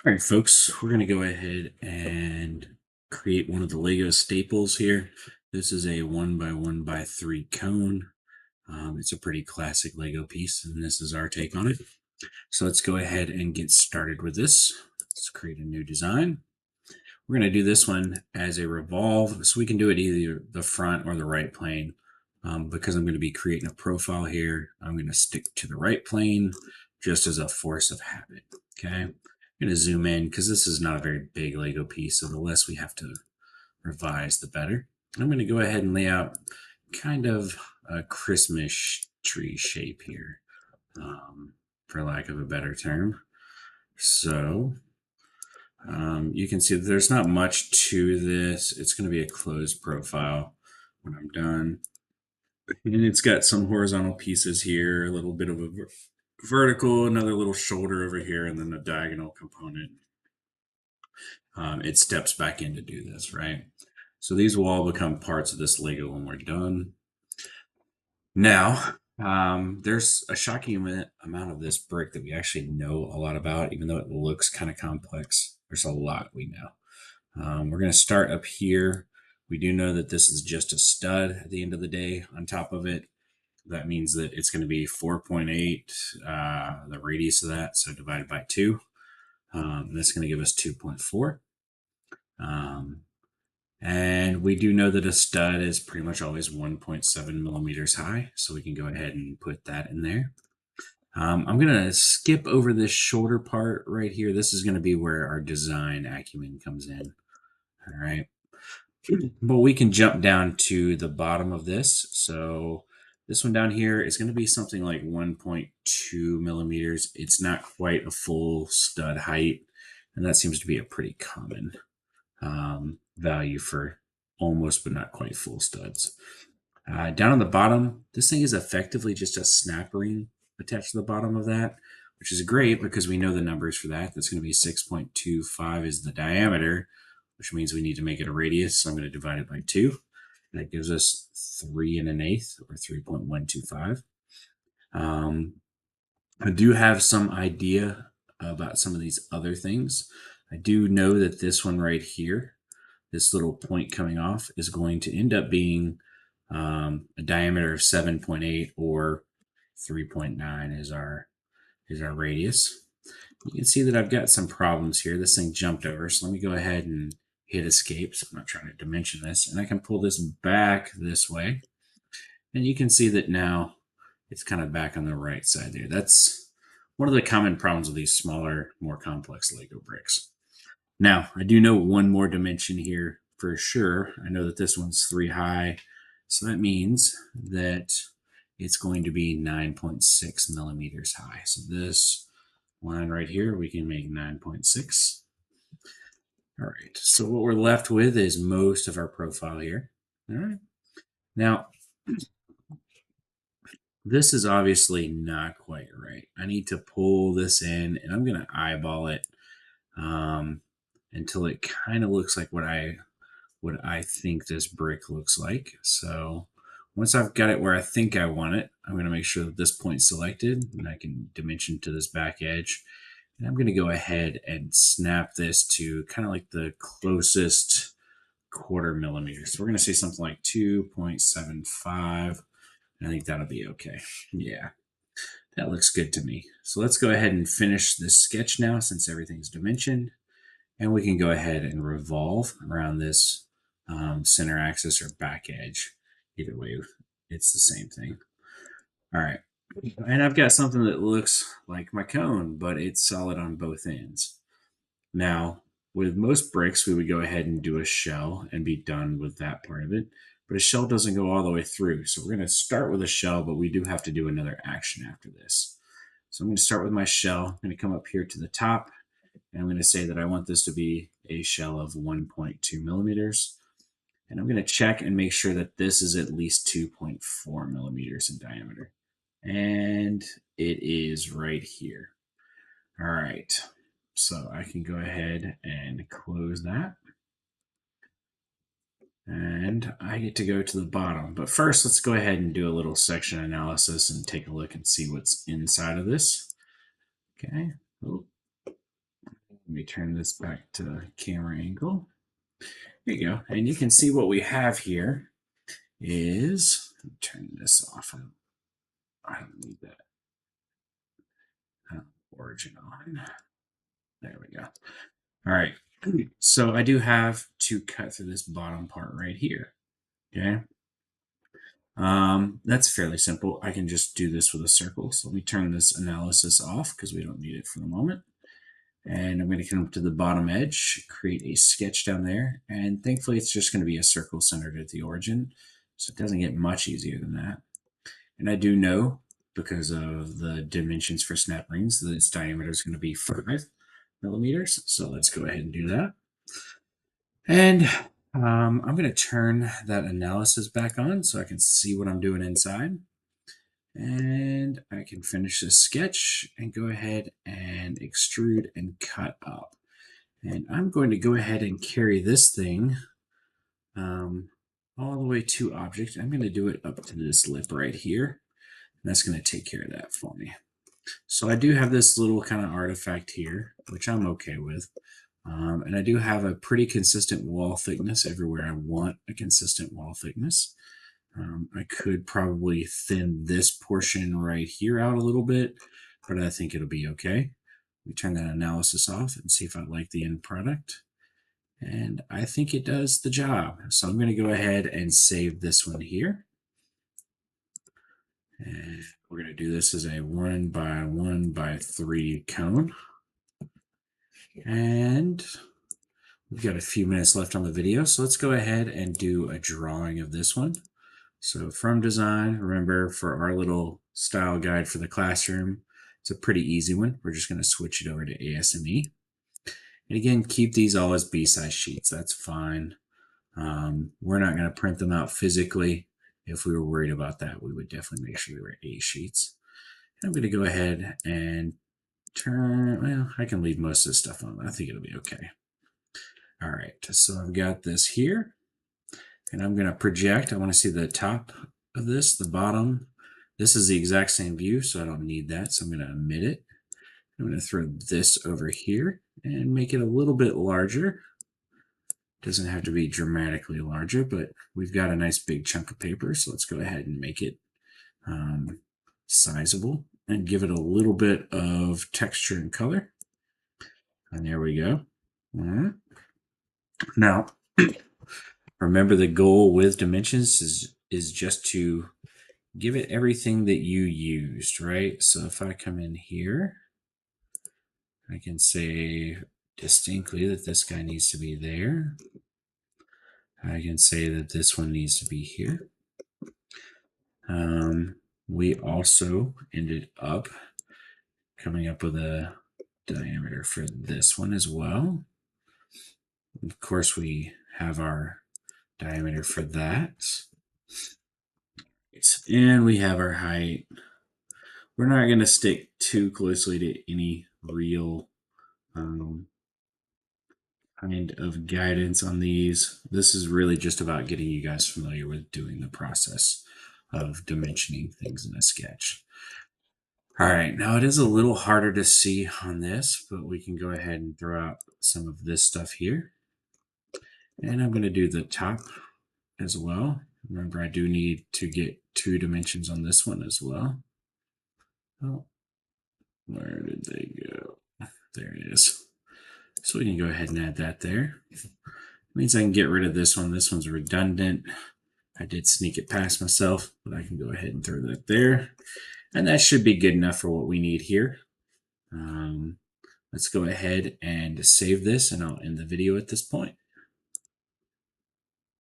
All right, folks, we're going to go ahead and create one of the Lego staples here. This is a 1 by 1 by 3 cone. It's a pretty classic Lego piece, and this is our take on it. So let's go ahead and get started with this. Let's create a new design. We're going to do this one as a revolve, so we can do it either the front or the right plane. Because I'm going to be creating a profile here, I'm going to stick to the right plane just as a force of habit. Okay, I'm going to zoom in because this is not a very big Lego piece, so the less we have to revise, the better. I'm going to go ahead and lay out kind of a Christmas tree shape here, for lack of a better term. So you can see that there's not much to this. It's going to be a closed profile when I'm done. And it's got some horizontal pieces here, a little bit of a vertical, another little shoulder over here, and then a diagonal component. It steps back in to do this, right? So these will all become parts of this Lego when we're done. Now, there's a shocking amount of this brick that we actually know a lot about, even though it looks kind of complex. There's a lot we know. We're going to start up here. We do know that this is just a stud at the end of the day on top of it. That means that it's going to be 4.8, the radius of that, so divided by 2. That's going to give us 2.4. And we do know that a stud is pretty much always 1.7 millimeters high, so we can go ahead and put that in there. I'm going to skip over this shoulder part right here. This is going to be where our design acumen comes in. All right. But we can jump down to the bottom of this. So this one down here is going to be something like 1.2 millimeters. It's not quite a full stud height, and that seems to be a pretty common value for almost but not quite full studs. Down on the bottom, this thing is effectively just a snap ring attached to the bottom of that, which is great because we know the numbers for that. That's going to be 6.25 is the diameter, which means we need to make it a radius. So I'm going to divide it by 2. And that gives us 3 1/8 or 3.125. I do have some idea about some of these other things. I do know that this one right here, this little point coming off, is going to end up being a diameter of 7.8 or 3.9 is our radius. You can see that I've got some problems here. This thing jumped over, so let me go ahead and hit escape. So I'm not trying to dimension this, and I can pull this back this way, and you can see that now it's kind of back on the right side there. That's one of the common problems with these smaller, more complex Lego bricks. Now, I do know one more dimension here for sure. I know that this one's 3 high, so that means that it's going to be 9.6 millimeters high. So this line right here, we can make 9.6. All right, so what we're left with is most of our profile here. All right, now this is obviously not quite right. I need to pull this in, and I'm going to eyeball it until it kind of looks like what I think this brick looks like. So once I've got it where I think I want it, I'm going to make sure that this point's selected, and I can dimension to this back edge. And I'm going to go ahead and snap this to kind of like the closest 1/4 millimeter. So we're going to say something like 2.75. I think that'll be okay. Yeah, that looks good to me. So let's go ahead and finish this sketch now since everything's dimensioned. And we can go ahead and revolve around this center axis or back edge. Either way, it's the same thing. All right. And I've got something that looks like my cone, but it's solid on both ends. Now, with most bricks, we would go ahead and do a shell and be done with that part of it. But a shell doesn't go all the way through. So we're going to start with a shell, but we do have to do another action after this. So I'm going to start with my shell. I'm going to come up here to the top, and I'm going to say that I want this to be a shell of 1.2 millimeters. And I'm going to check and make sure that this is at least 2.4 millimeters in diameter. And it is right here. All right. So I can go ahead and close that. And I get to go to the bottom. But first, let's go ahead and do a little section analysis and take a look and see what's inside of this. Okay. Oh, me turn this back to camera angle. There you go. And you can see what we have here is, turn this off. I don't need that origin on. There we go. All right. So I do have to cut through this bottom part right here. Okay. That's fairly simple. I can just do this with a circle. So let me turn this analysis off because we don't need it for the moment. And I'm going to come up to the bottom edge, create a sketch down there. And thankfully, it's just going to be a circle centered at the origin. So it doesn't get much easier than that. And I do know, because of the dimensions for snap rings, that its diameter is going to be 5 millimeters. So let's go ahead and do that. And I'm going to turn that analysis back on so I can see what I'm doing inside. And I can finish this sketch and go ahead and extrude and cut up. And I'm going to go ahead and carry this thing all the way to object. I'm going to do it up to this lip right here. And that's going to take care of that for me. So I do have this little kind of artifact here, which I'm okay with. And I do have a pretty consistent wall thickness everywhere I want a consistent wall thickness. I could probably thin this portion right here out a little bit, but I think it'll be okay. We turn that analysis off and see if I like the end product. And I think it does the job. So I'm going to go ahead and save this one here. And we're going to do this as a 1 by 1 by 3 cone. And we've got a few minutes left on the video, so let's go ahead and do a drawing of this one. So from design, remember for our little style guide for the classroom, it's a pretty easy one. We're just going to switch it over to ASME. And again, keep these all as B-size sheets. That's fine. We're not going to print them out physically. If we were worried about that, we would definitely make sure they were A sheets. And I'm going to go ahead and turn, well, I can leave most of this stuff on. I think it'll be okay. All right, so I've got this here. And I'm going to project. I want to see the top of this, the bottom. This is the exact same view, so I don't need that. So I'm going to omit it. I'm going to throw this over here and make it a little bit larger. Doesn't have to be dramatically larger, but we've got a nice big chunk of paper. So let's go ahead and make it sizable and give it a little bit of texture and color. And there we go. Now, remember, the goal with dimensions is just to give it everything that you used, right? So if I come in here, I can say distinctly that this guy needs to be there. I can say that this one needs to be here. We also ended up coming up with a diameter for this one as well. Of course, we have our diameter for that. And we have our height. We're not going to stick too closely to any real kind of guidance on these. This is really just about getting you guys familiar with doing the process of dimensioning things in a sketch. All right, now it is a little harder to see on this, but we can go ahead and throw out some of this stuff here. And I'm going to do the top as well. Remember, I do need to get 2 dimensions on this one as well. Oh, where did they go? There it is. So we can go ahead and add that there. It means I can get rid of this one. This one's redundant. I did sneak it past myself, but I can go ahead and throw that there. And that should be good enough for what we need here. Let's go ahead and save this, and I'll end the video at this point.